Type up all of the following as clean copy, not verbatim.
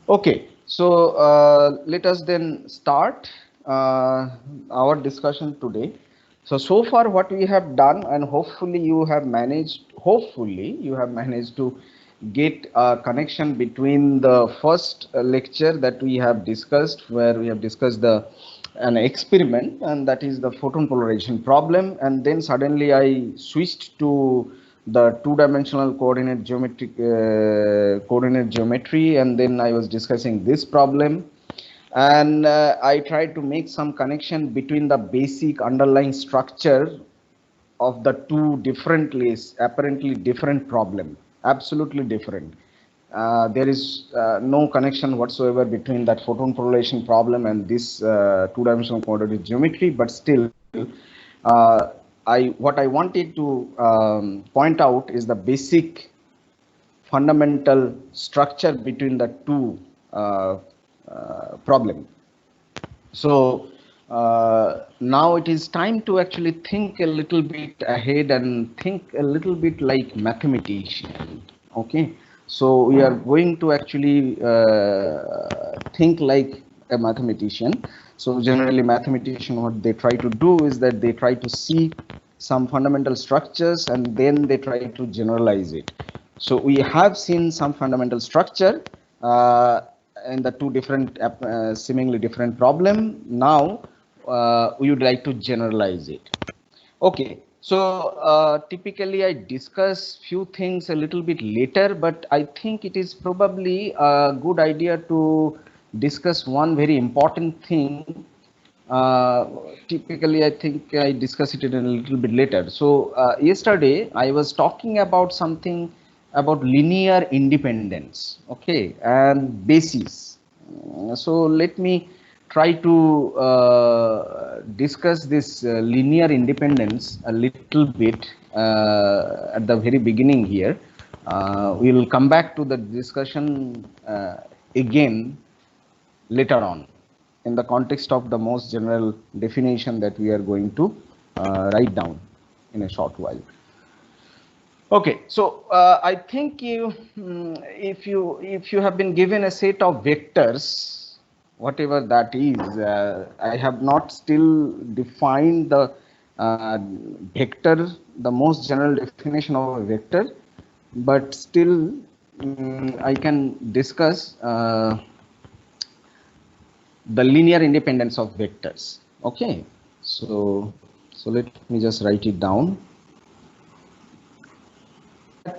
Okay, so let us then start our discussion today. So far what we have done, and hopefully you have managed to get a connection between the first lecture that we have discussed, where we have discussed an experiment, and that is the photon polarization problem, and then suddenly I switched to the two-dimensional coordinate geometry, and then I was discussing this problem, and I tried to make some connection between the basic underlying structure of the two differently, apparently different problem, absolutely different. There is no connection whatsoever between that photon polarization problem and this two-dimensional coordinate geometry, but still, uh, what I wanted to point out is the basic fundamental structure between the two problem. So now it is time to actually think a little bit ahead and think a little bit like mathematician. Okay, so we are going to actually think like a mathematician. So generally mathematician, what they try to do is that they try to see some fundamental structures and then they try to generalize it. So we have seen some fundamental structure in the two different seemingly different problem. Now we would like to generalize it. Okay, so typically I discuss few things a little bit later, but I think it is probably a good idea to discuss one very important thing. Typically I think I discuss it in a little bit later. So yesterday I was talking about something about linear independence, okay, and basis. So let me try to discuss this linear independence a little bit at the very beginning here. We will come back to the discussion again later on in the context of the most general definition that we are going to write down in a short while. Okay, so I think if you have been given a set of vectors, whatever that is, I have not still defined the vector, the most general definition of a vector, but still I can discuss the linear independence of vectors. Okay, so let me just write it down.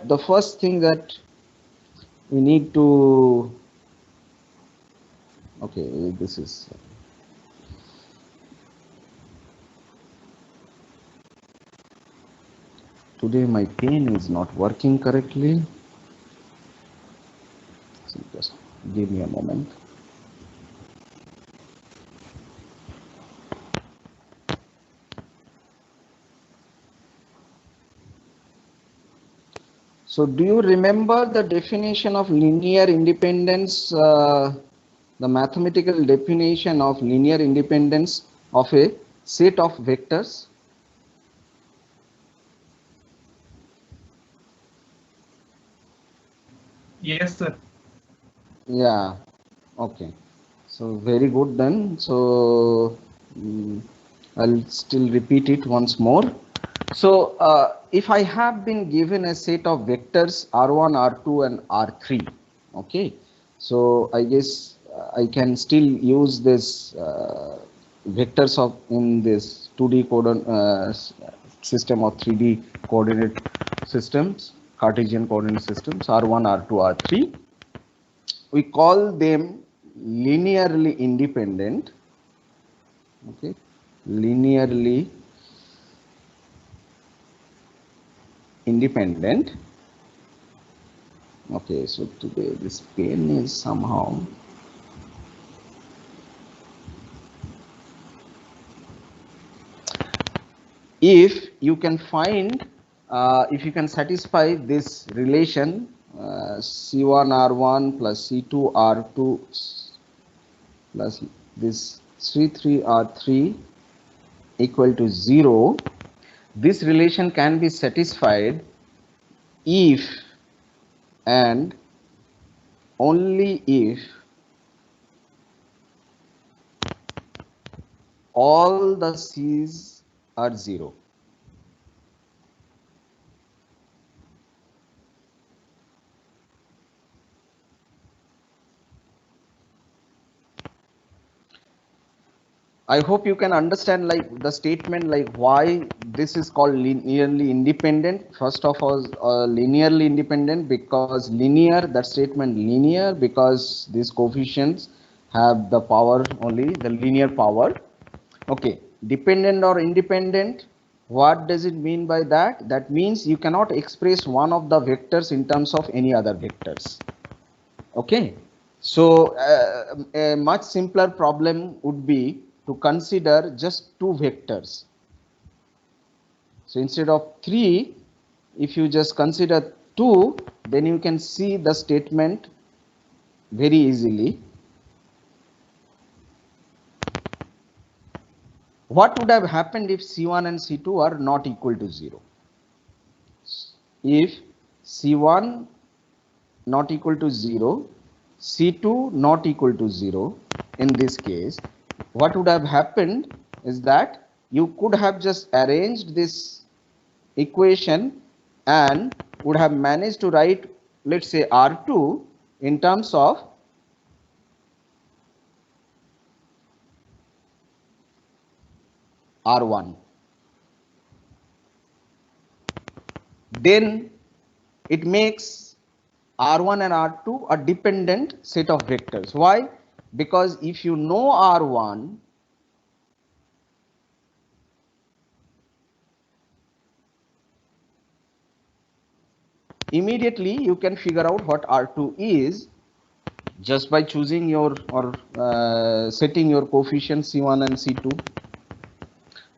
The first thing that we need to, okay, this is, today my pen is not working correctly, so just give me a moment. So do you remember the definition of linear independence, the mathematical definition of linear independence of a set of vectors? Yes, sir. Yeah, okay. So very good then. So I'll still repeat it once more. So if I have been given a set of vectors R1, R2 and R3, okay, so I guess I can still use this vectors of in this 2D system or 3D coordinate systems, Cartesian coordinate systems, R1, R2, R3. We call them linearly independent, okay, linearly independent. Okay, so today this pen is somehow, if you can find, if you can satisfy this relation C1 R1 plus C2 R2 plus this C3 R3 equal to 0, this relation can be satisfied if and only if all the C's are 0. I hope you can understand like the statement, like why this is called linearly independent. First of all, linearly independent because linear, that statement linear because these coefficients have the power, only the linear power. Okay, dependent or independent, what does it mean by that? That means you cannot express one of the vectors in terms of any other vectors. Okay, so a much simpler problem would be to consider just two vectors. So instead of 3, if you just consider 2, then you can see the statement very easily. What would have happened if C1 and C2 are not equal to 0? If C1 not equal to 0, C2 not equal to 0, in this case, what would have happened is that you could have just arranged this equation and would have managed to write, let's say, R2 in terms of R1. Then it makes R1 and R2 a dependent set of vectors. Why? Because if you know R1, immediately you can figure out what R2 is just by choosing your or setting your coefficients C1 and C2.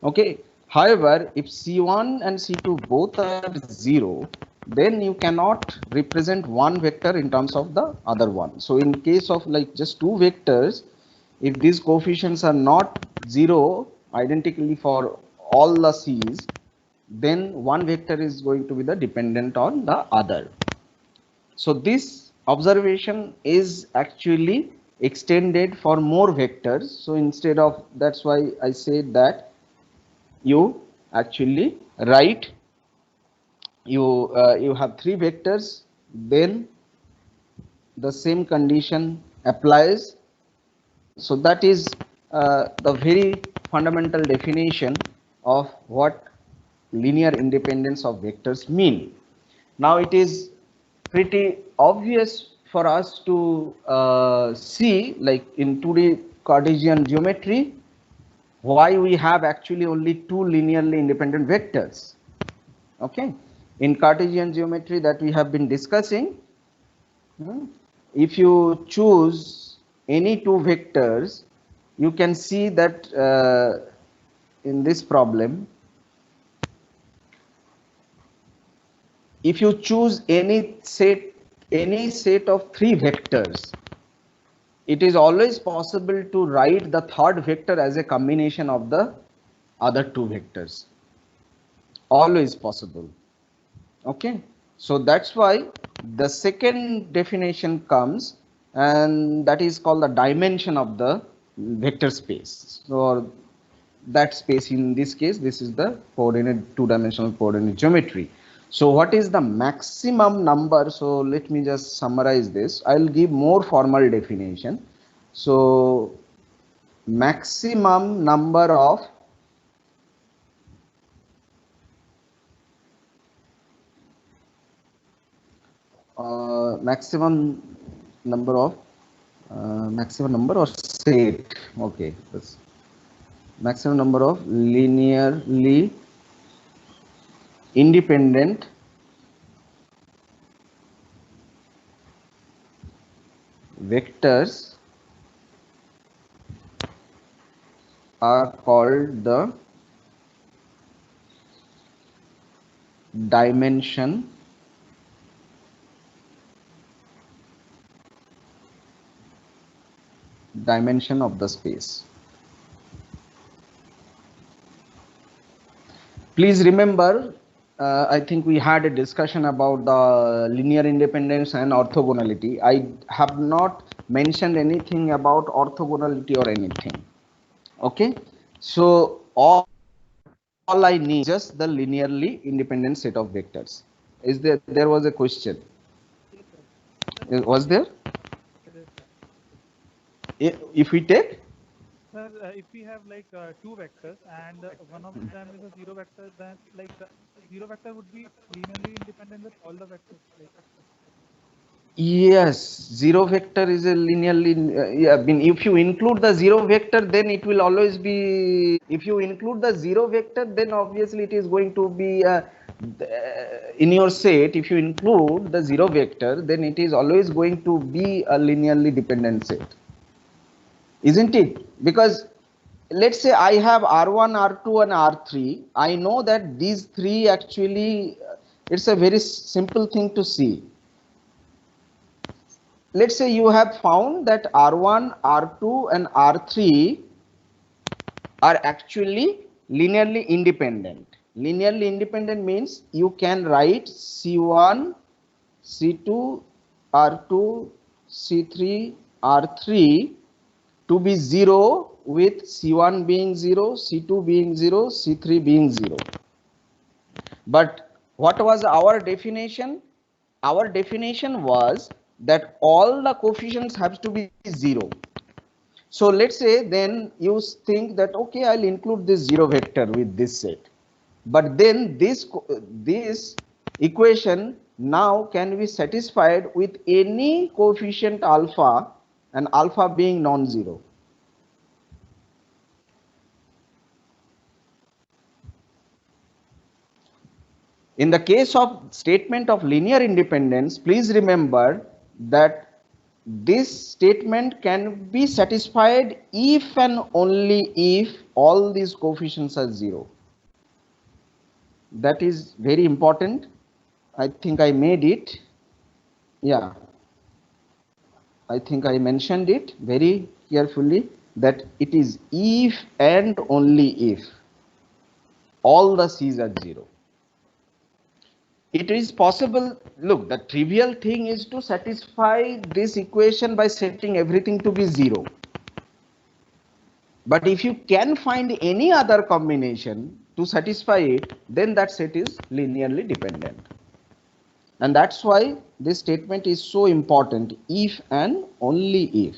Okay. However, if C1 and C2 both are 0, then you cannot represent one vector in terms of the other one. So in case of like just two vectors, if these coefficients are not 0 identically for all the C's, then one vector is going to be the dependent on the other. So this observation is actually extended for more vectors. So instead of, that's why I said that you actually write, you have three vectors, then the same condition applies. So that is the very fundamental definition of what linear independence of vectors mean. Now it is pretty obvious for us to see, like in 2D Cartesian geometry, why we have actually only two linearly independent vectors. Okay, in Cartesian geometry that we have been discussing, if you choose any two vectors, you can see that in this problem, if you choose any set of three vectors, it is always possible to write the third vector as a combination of the other two vectors. Always possible. Okay, so that's why the second definition comes, and that is called the dimension of the vector space. So that space, in this case, this is the coordinate, two-dimensional coordinate geometry. So what is the maximum number? So let me just summarize this. I'll give more formal definition. So maximum number of maximum number or set, okay, that's maximum number of linearly independent vectors are called the dimension of the space. Please remember, I think we had a discussion about the linear independence and orthogonality. I have not mentioned anything about orthogonality or anything. Okay, So all I need just the linearly independent set of vectors. Is there was a question? Was there? If we take, Sir, if we have like two vectors and one of them is a zero vector, then like zero vector would be linearly independent with all the vectors. Like, yes, zero vector is a linearly, yeah, I mean, if you include the zero vector, then it will always be, if you include the zero vector, then obviously it is going to be in your set. If you include the zero vector, then it is always going to be a linearly dependent set, isn't it? Because let's say I have R1, R2 and R3. I know that these three actually, it's a very simple thing to see. Let's say you have found that R1, R2 and R3 are actually linearly independent. Linearly independent means you can write C1, C2, R2, C3, R3 to be 0, with C1 being 0, C2 being 0, C3 being 0. But what was our definition? Our definition was that all the coefficients have to be 0. So let's say then you think that, okay, I'll include this 0 vector with this set. But then this equation now can be satisfied with any coefficient alpha, and alpha being non-zero. In the case of statement of linear independence, please remember that this statement can be satisfied if and only if all these coefficients are 0. That is very important. I think I made it. Yeah, I think I mentioned it very carefully, that it is if and only if all the C's are 0. It is possible, look, the trivial thing is to satisfy this equation by setting everything to be 0. But if you can find any other combination to satisfy it, then that set is linearly dependent. And that's why this statement is so important, if and only if.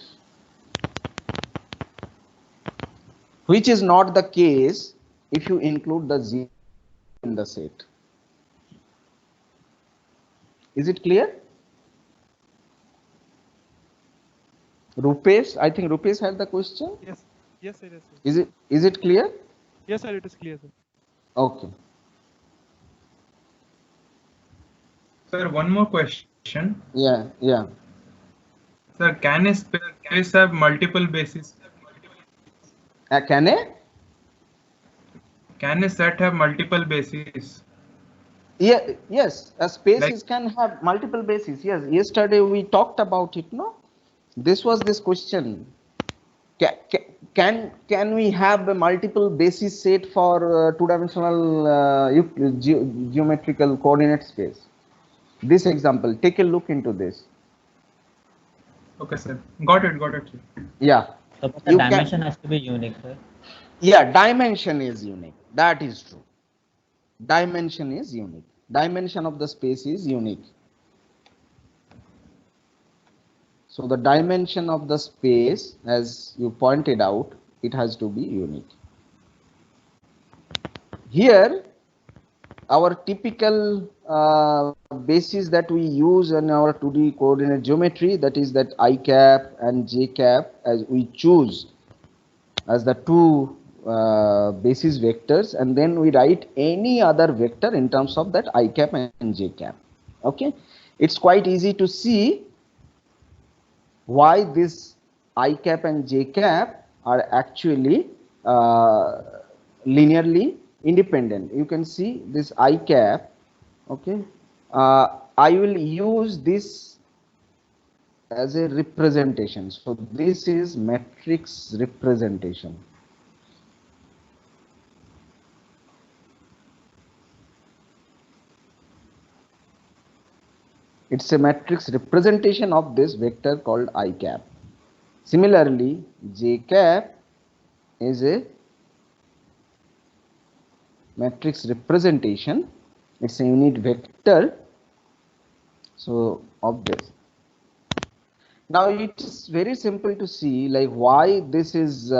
Which is not the case if you include the 0 in the set. Is it clear? Rupesh, I think Rupesh had the question. yes, yes, sir, yes, sir. Is it clear? Yes, sir, it is clear, sir. Okay. Sir, one more question. Yeah. Sir, can a space have multiple bases? Can Can a set have multiple bases? yes, a spaces Like, can have multiple bases. Yes, yesterday we talked about it. No, this was this question. Can we have a multiple basis set for two-dimensional geometrical coordinate space? This example, take a look into this. okay, sir. Got it, sir. Yeah. So, but the You dimension can. has to be unique, sir. Yeah, dimension is unique. That is true. Dimension is unique. Dimension of the space is unique. So the dimension of the space, as you pointed out, it has to be unique. Here, our typical basis that we use in our 2D coordinate geometry, that is that I cap and j cap, as we choose as the two basis vectors, and then we write any other vector in terms of that I cap and j cap. Okay, it's quite easy to see why this I cap and j cap are actually linearly independent. You can see this I cap. Okay, I will use this as a representation. So this is matrix representation. It's a matrix representation of this vector called I cap. Similarly, j cap is a matrix representation. It's a unit vector. So of this. Now it is very simple to see like why this is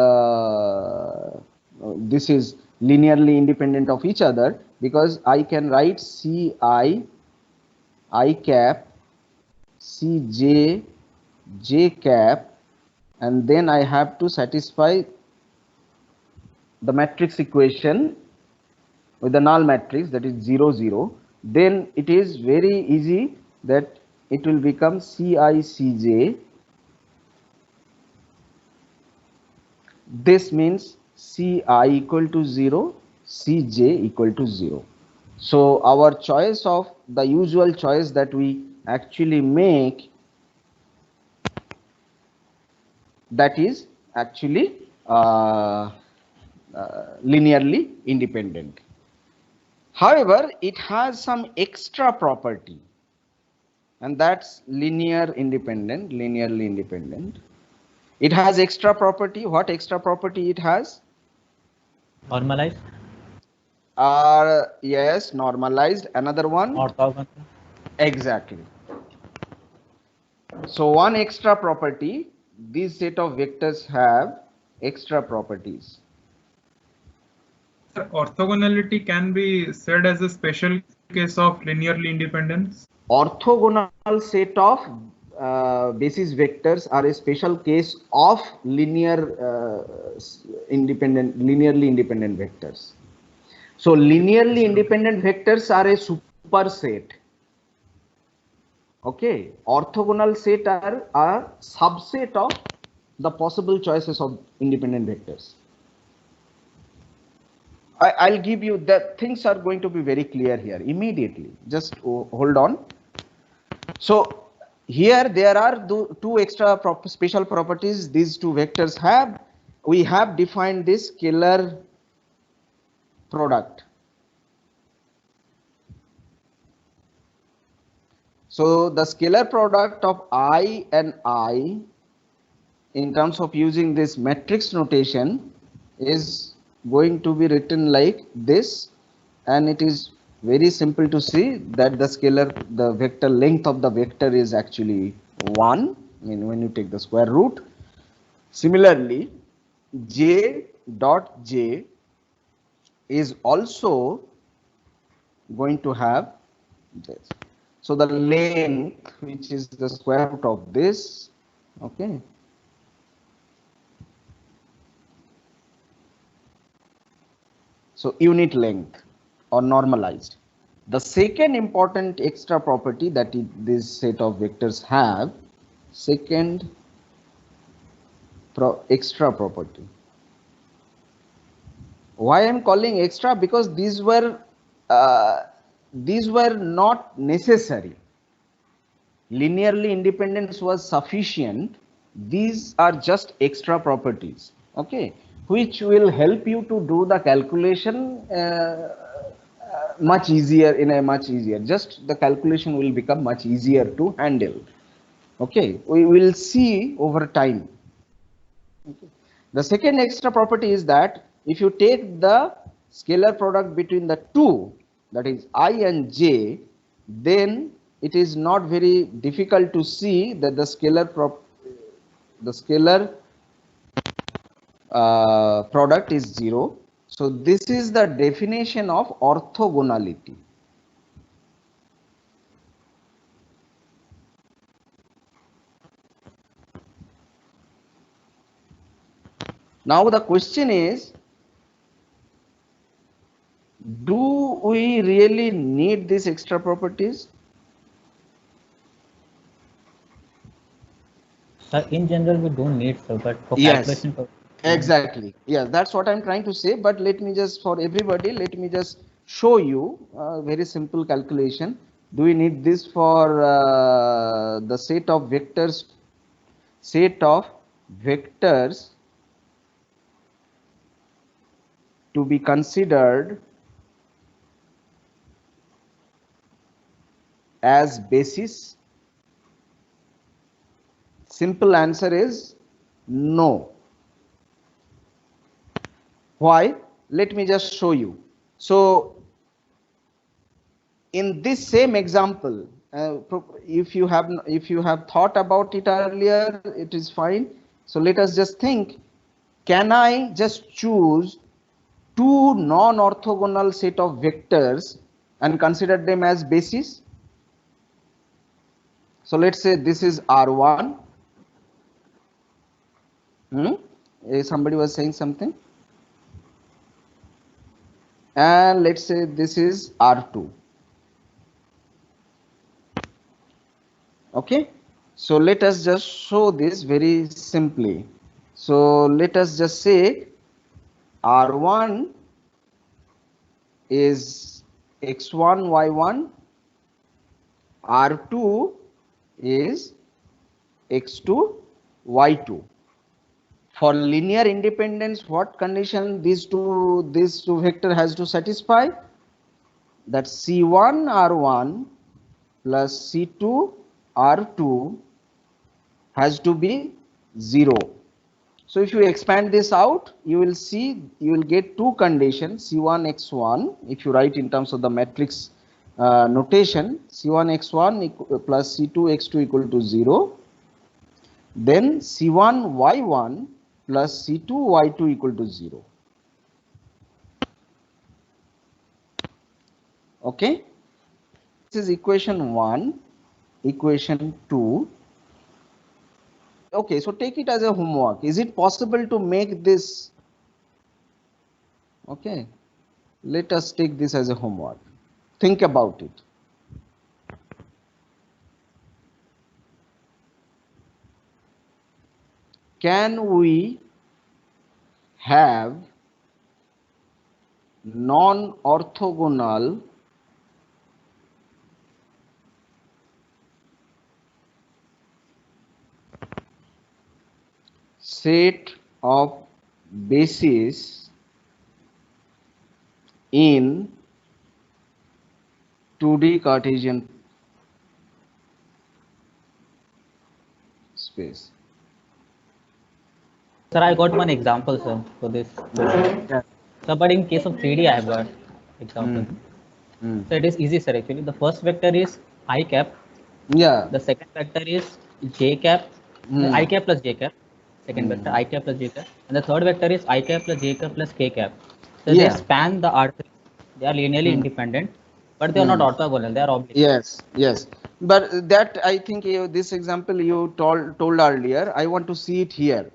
linearly independent of each other, because I can write Ci I cap Cj j cap, and then I have to satisfy the matrix equation with the null matrix, that is 0 0. Then it is very easy that it will become Ci Cj. This means Ci equal to 0, Cj equal to 0. So our choice of the usual choice that we actually make, that is actually linearly independent. However, it has some extra property, and that's linearly independent. It has extra property. What extra property it has? Normalized. Yes, normalized. Another one? Orthogonal. Exactly. So one extra property, this set of vectors have extra properties. Sir, orthogonality can be said as a special case of linearly independence. Orthogonal set of basis vectors are a special case of linearly independent vectors. So linearly independent vectors are a superset. Okay, orthogonal set are a subset of the possible choices of independent vectors. I'll give you that. Things are going to be very clear here immediately. Just hold on. So here there are two extra special properties these two vectors have. We have defined this scalar product. So the scalar product of I and I, in terms of using this matrix notation, is going to be written like this, and it is very simple to see that the vector length of the vector is actually 1, I mean when you take the square root. Similarly, j dot j is also going to have this. So the length, which is the square root of this, okay, so unit length or normalized. The second important extra property that this set of vectors have, second extra property. Why I am calling extra? Because these were not necessary. Linearly independence was sufficient. These are just extra properties, okay, which will help you to do the calculation much easier, just the calculation will become much easier to handle. Okay, we will see over time. Okay. The second extra property is that if you take the scalar product between the two, that is I and j, then it is not very difficult to see that the scalar product is 0. So this is the definition of orthogonality. Now the question is, do we really need these extra properties? Sir, in general, we don't need, sir, but for Yes, calculation purposes, exactly. Yeah, that's what I'm trying to say. But let me just, for everybody, let me just show you a very simple calculation. Do we need this for the set of vectors to be considered as basis? Simple answer is no. Why? Let me just show you. So in this same example, if you have thought about it earlier, it is fine. So let us just think, can I just choose two non-orthogonal set of vectors and consider them as basis? So let's say this is R1. Somebody was saying something. And let's say this is R2. Okay, so let us just show this very simply. So let us just say R1 is x1 y1, R2 is x2 y2. For linear independence, what condition this two vector has to satisfy? That C1 R1 plus C2 R2 has to be 0. So if you expand this out, you will see, you will get two conditions, C1 x1, if you write in terms of the matrix notation, C1 x1 plus C2 x2 equal to 0. Then C1 y1 plus C2 y2 equal to 0. Okay, this is equation 1, equation 2. Okay, so take it as a homework. Is it possible to make this? Okay, let us take this as a homework. Think about it. Can we have non-orthogonal set of bases in 2D Cartesian space? Sir, I got one example, sir, for this question. Yeah. So, but in case of 3D, I have got example. So it is easy, sir. Actually, the first vector is I cap. Yeah. The second vector is j cap. I cap plus j cap. Second vector I cap plus j cap, and the third vector is I cap plus j cap plus k cap. So Yeah. they span the R3. They are linearly independent, but they are not orthogonal. They are oblique. Yes, yes. But that, I think this example you told earlier, I want to see it here.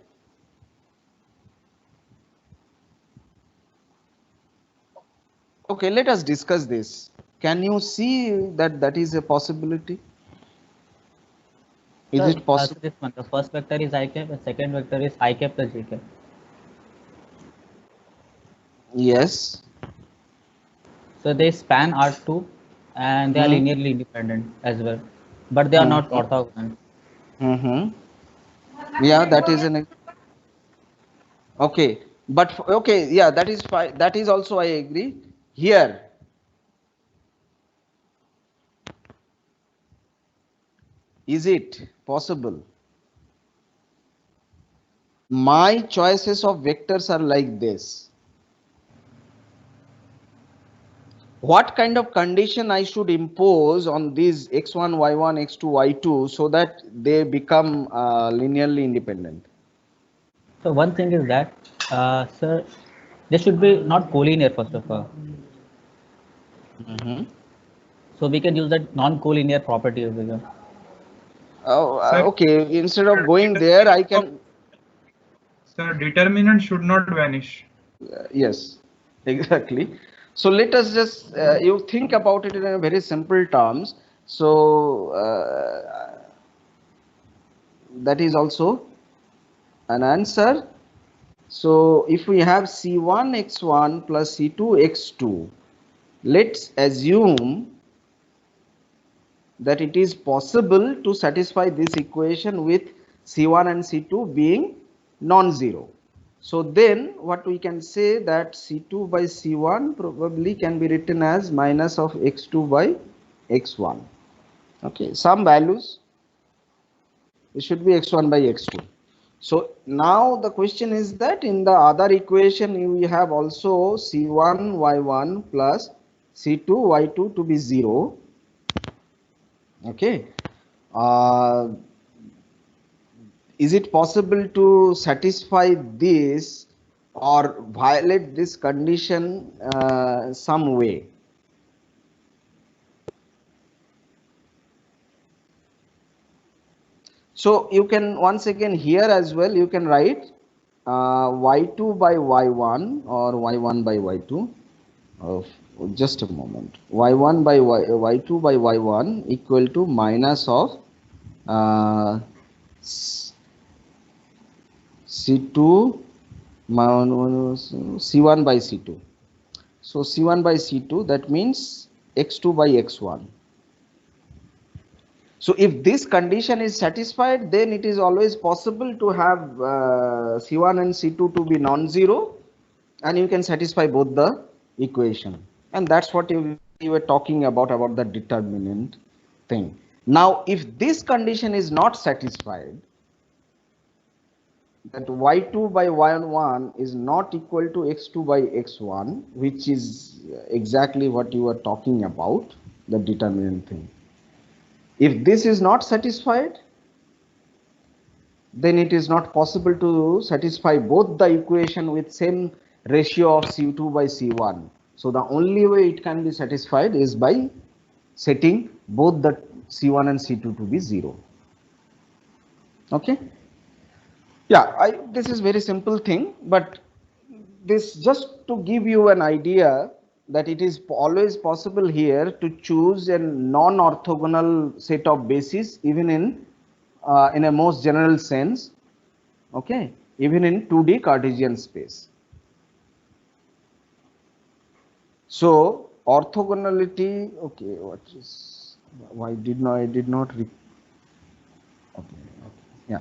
Okay, let us discuss this. Can you see that that is a possibility? Is Sir, it possible? so this one, the first vector is I cap, the second vector is I cap plus j cap. Yes. So they span R2 and they are linearly independent as well, but they are not orthogonal. Yeah, that is an. Okay, but okay, yeah, that is fine. That is also I agree. Here, is it possible? My choices of vectors are like this. What kind of condition I should impose on these x1, y1, x2, y2 so that they become linearly independent? So one thing is that, sir, they should be not collinear first of all. So we can use that non-collinear property over here. Oh, Sir, okay. Instead of going there, I can. Sir, determinant should not vanish. Yes, exactly. So let us just you think about it in a very simple terms. So that is also an answer. So if we have C1 x1 plus C2 x2, let's assume that it is possible to satisfy this equation with C1 and C2 being non-zero. So then what we can say that C2 by C1 probably can be written as minus of x2 by x1. Okay, some values, it should be x1 by x2. So now the question is that in the other equation you have also C1 Y1 plus C2 Y2 to be 0. Okay. Uh, is it possible to satisfy this or violate this condition some way? So you can once again here as well you can write y2 by y1 or y1 by y2 of just a moment, y1 by y2 by y1 equal to minus of uh, c2 c1 by c2. So c1 by c2, that means x2 by x1. So if this condition is satisfied, then it is always possible to have C1 and C2 to be non-zero, and you can satisfy both the equation. And that's what you were talking about the determinant thing. Now, if this condition is not satisfied, that y2 by y1 is not equal to x2 by x1, which is exactly what you were talking about, the determinant thing. If this is not satisfied, then it is not possible to satisfy both the equation with same ratio of C2 by C1. So the only way it can be satisfied is by setting both the C1 and C2 to be 0. Okay. Yeah, this is very simple thing, but this just to give you an idea that it is always possible here to choose a non-orthogonal set of bases even in a most general sense, okay, even in 2D Cartesian space. So orthogonality, okay, what is, why did not I did not okay, yeah.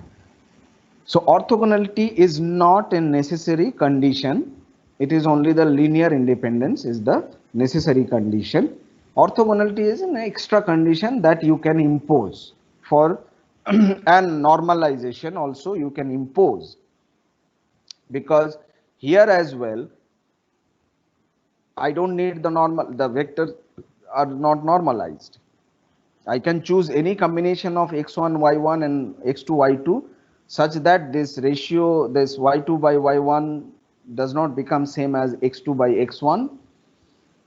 So orthogonality is not a necessary condition. It is only the linear independence is the necessary condition. Orthogonality is an extra condition that you can impose for and normalization also you can impose, because here as well I don't need the vectors are not normalized. I can choose any combination of x1 y1 and x2 y2 such that this ratio, this y2 by y1 does not become same as x2 by x1.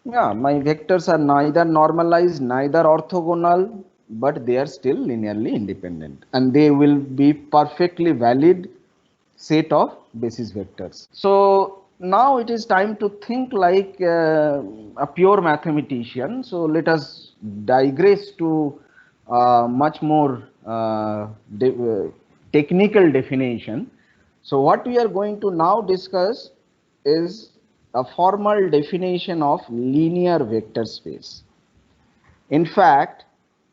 Yeah, my vectors are neither normalized, neither orthogonal, but they are still linearly independent, and they will be perfectly valid set of basis vectors. So now it is time to think like a pure mathematician. So let us digress to much more technical definition. So what we are going to now discuss is a formal definition of linear vector space. In fact,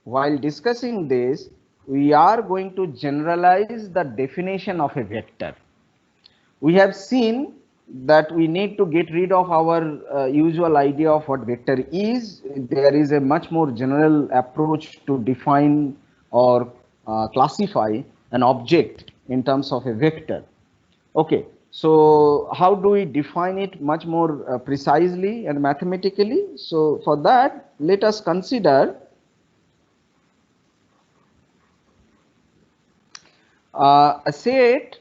while discussing this, we are going to generalize the definition of a vector. We have seen that we need to get rid of our usual idea of what vector is. There is a much more general approach to define or classify an object in terms of a vector. Okay, so how do we define it much more precisely and mathematically? So for that, let us consider a set,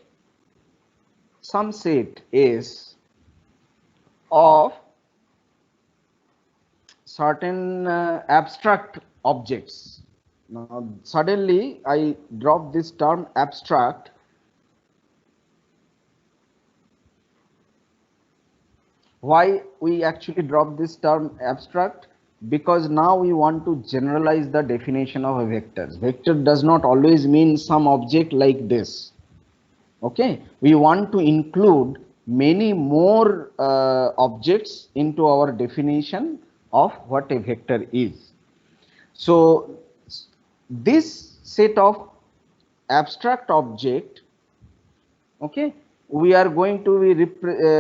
some set is of certain abstract objects. Now suddenly I drop this term abstract. Why we actually drop this term abstract? Because now we want to generalize the definition of a vector. Vector does not always mean some object like this. Okay, we want to include many more objects into our definition of what a vector is. So this set of abstract object, okay, we are going to be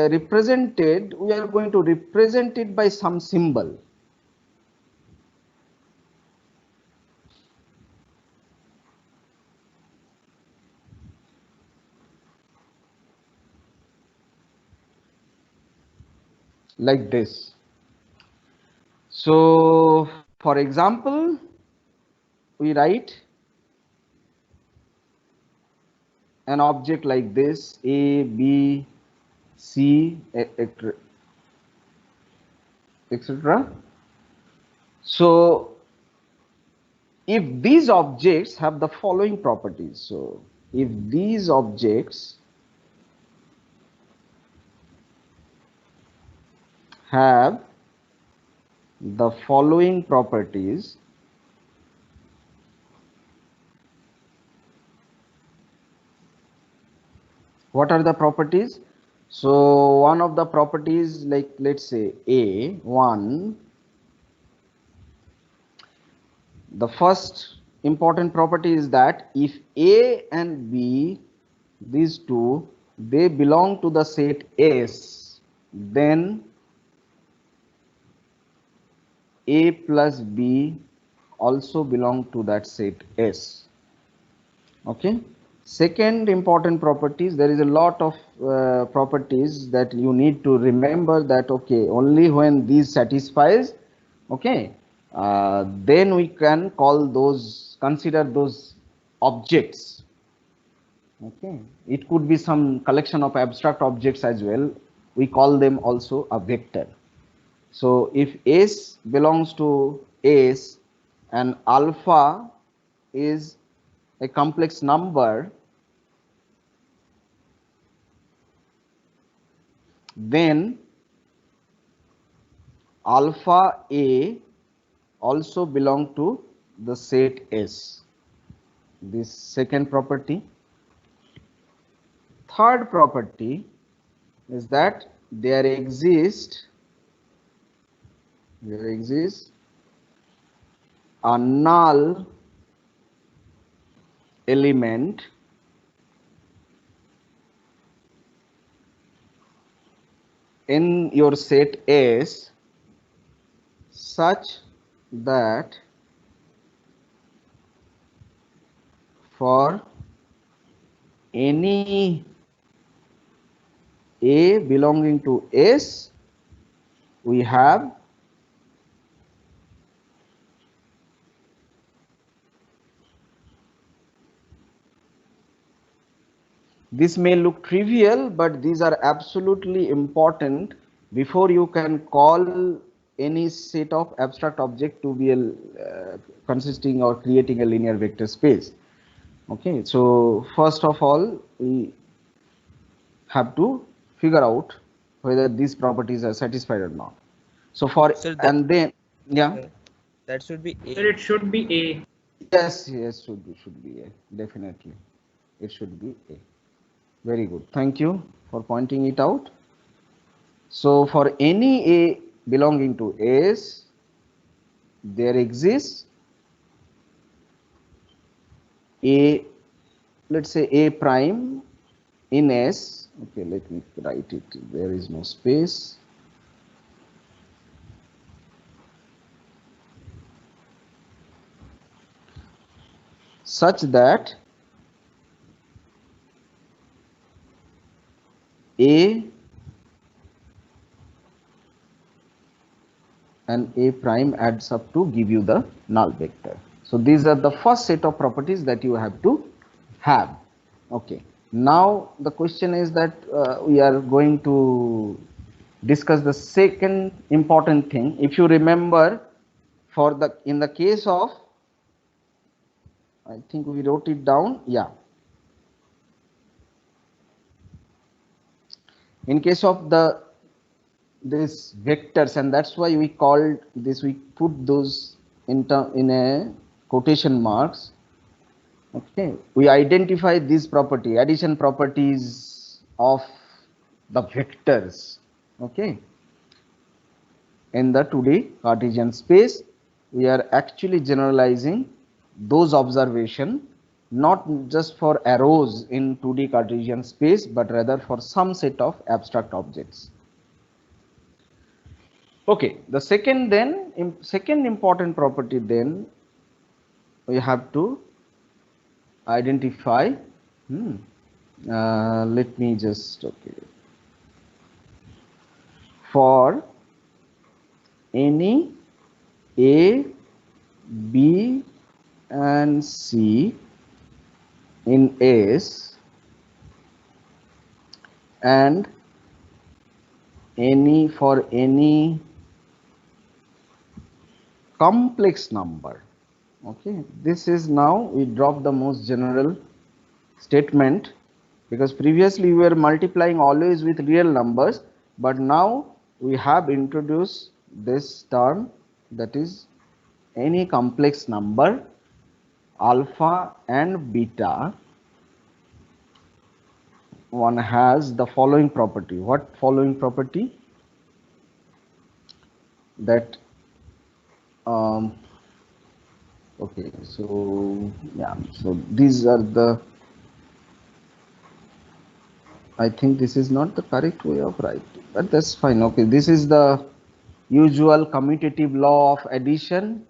represented, we are going to represent it by some symbol. like this. So for example, we write an object like this, A, B, C, etc. So if these objects have the following properties, so if these objects have the following properties, what are the properties? So one of the properties, like let's say A1, the first important property is that if A and B, these two, they belong to the set S, then A plus B also belong to that set S. Okay. Second important properties, there is a lot of properties that you need to remember, that okay, only when these satisfies, okay, then we can call those, consider those objects. Okay, it could be some collection of abstract objects as well, we call them also a vector. So if S belongs to S and alpha is a complex number, then alpha A also belong to the set S. This second property. Third property is that there exists a null element in your set S such that for any A belonging to S, we have this may look trivial, but these are absolutely important before you can call any set of abstract object to be consisting or creating a linear vector space. Okay, so first of all, we have to figure out whether these properties are satisfied or not. So for, Sir, and then, yeah, that should be Sir, A. it should be A. yes, should be A, definitely, it should be A. Very good, thank you for pointing it out. So for any A belonging to S, there exists A, let's say A prime in S. Okay, let me write it, there is no space. Such that A and A prime adds up to give you the null vector. So these are the first set of properties that you have to have. Okay, now the question is that we are going to discuss the second important thing. If you remember, for the, in the case of, I think we wrote it down, yeah, in case of the this vectors, and that's why we called this, we put those in a quotation marks. Okay, we identify this property, addition properties of the vectors. Okay, in the 2D Cartesian space, we are actually generalizing those observations, not just for arrows in 2D Cartesian space, but rather for some set of abstract objects. Okay, the second important property, then we have to identify, let me just, okay, for any A, B and C in S and any for any complex number. Okay, this is now we drop the most general statement, because previously we were multiplying always with real numbers, but now we have introduced this term, that is any complex number alpha and beta, one has the following property. What following property? That okay, so yeah, so these are the, I think this is not the correct way of writing, but that's fine. Okay, this is the usual commutative law of addition.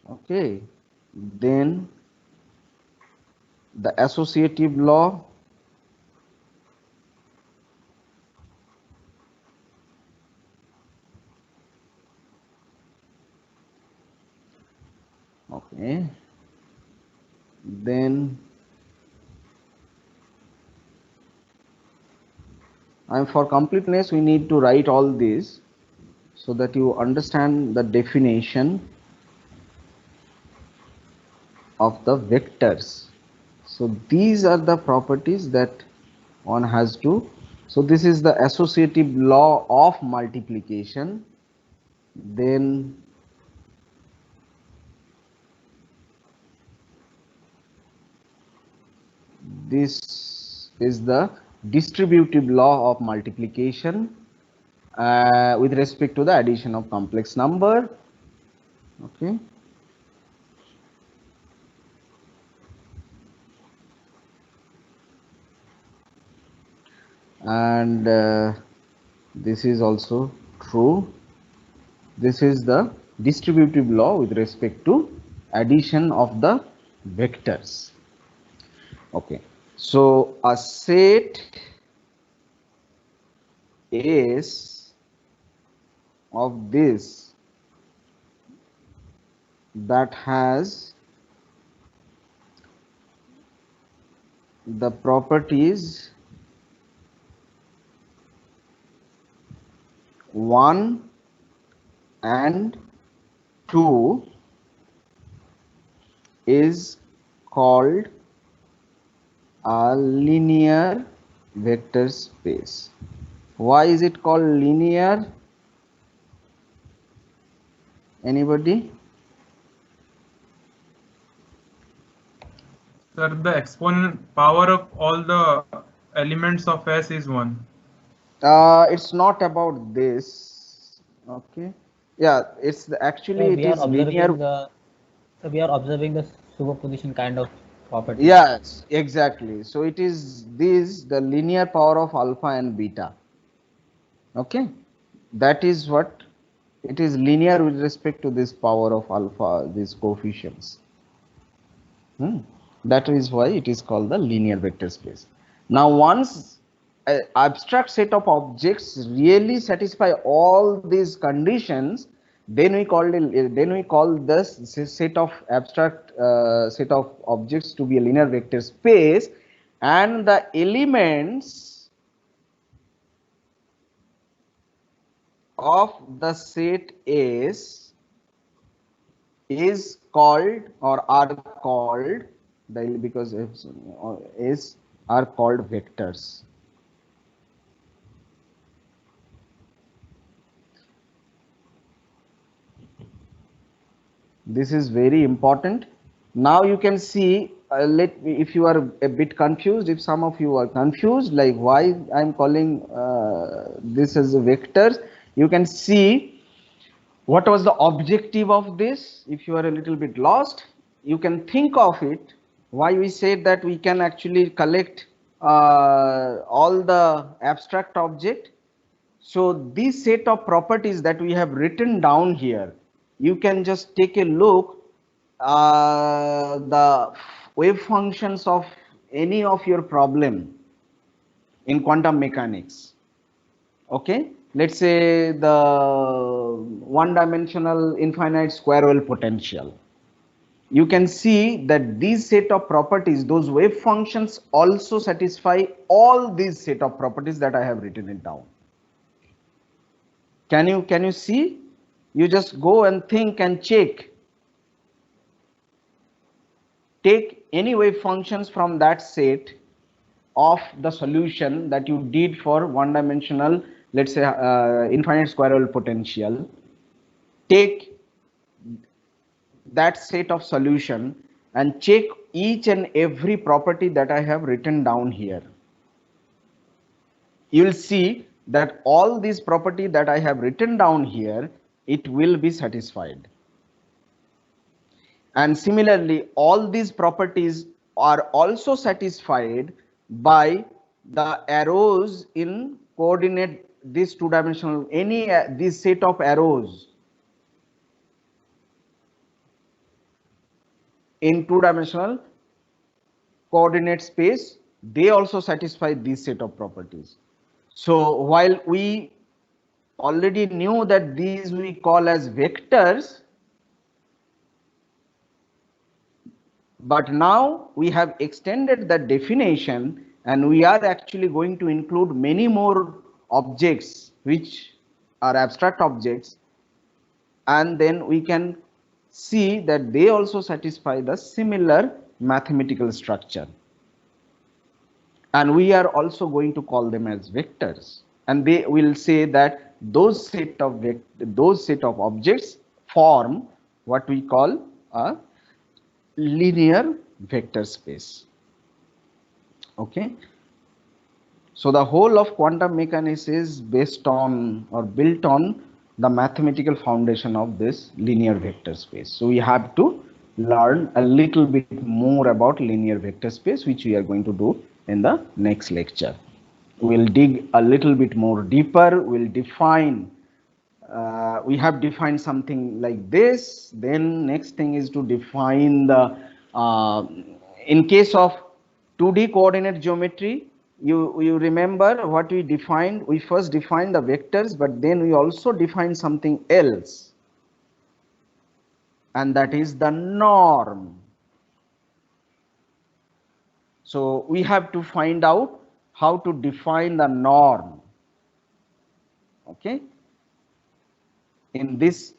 Okay, then the associative law, okay, then and for completeness we need to write all this so that you understand the definition of the vectors. So these are the properties that one has to, so this is the associative law of multiplication. Then this is the distributive law of multiplication with respect to the addition of complex number. Okay, and this is also true. This is the distributive law with respect to addition of the vectors. Okay, so a set is of this that has the properties 1 and 2 is called a linear vector space. Why is it called linear? Anybody? Sir, the exponent power of all the elements of S is 1. It's not about this. Okay. Yeah, it's actually So it we are is linear. observing the, so we are observing the superposition kind of property. Yes, exactly. So it is this, the linear power of alpha and beta. Okay, that is what it is, linear with respect to this power of alpha, these coefficients. That is why it is called the linear vector space. Now once an abstract set of objects really satisfy all these conditions, then we call this set of abstract set of objects to be a linear vector space, and the elements of the set S is called or are called, because S are called vectors. This is very important. Now you can see, if you are a bit confused, if some of you are confused like why I am calling this as a vectors, you can see what was the objective of this. If you are a little bit lost, you can think of it, why we said that we can actually collect all the abstract object. So this set of properties that we have written down here, you can just take a look, the wave functions of any of your problem in quantum mechanics. Okay, let's say the one-dimensional infinite square wave potential, you can see that these set of properties, those wave functions also satisfy all these set of properties that I have written it down. Can you see? You just go and think and check. Take any wave functions from that set of the solution that you did for one-dimensional, let's say infinite square wave potential. Take that set of solution and check each and every property that I have written down here. You will see that all these property that I have written down here, it will be satisfied. And similarly, all these properties are also satisfied by the arrows in coordinate this two-dimensional, any this set of arrows in two-dimensional coordinate space, they also satisfy this set of properties. So while we already knew that these we call as vectors, but now we have extended the definition and we are actually going to include many more objects which are abstract objects, and then we can see that they also satisfy the similar mathematical structure, and we are also going to call them as vectors, and they will say that those set of objects form what we call a linear vector space. Okay, so the whole of quantum mechanics is based on or built on the mathematical foundation of this linear vector space. So we have to learn a little bit more about linear vector space, which we are going to do in the next lecture. We'll dig a little bit more deeper. We'll define we have defined something like this. Then next thing is to define the in case of 2D coordinate geometry, you remember what we defined. We first defined the vectors, but then we also defined something else, and that is the norm. So we have to find out how to define the norm. Okay, in this,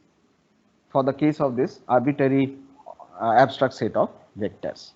for the case of this arbitrary abstract set of vectors.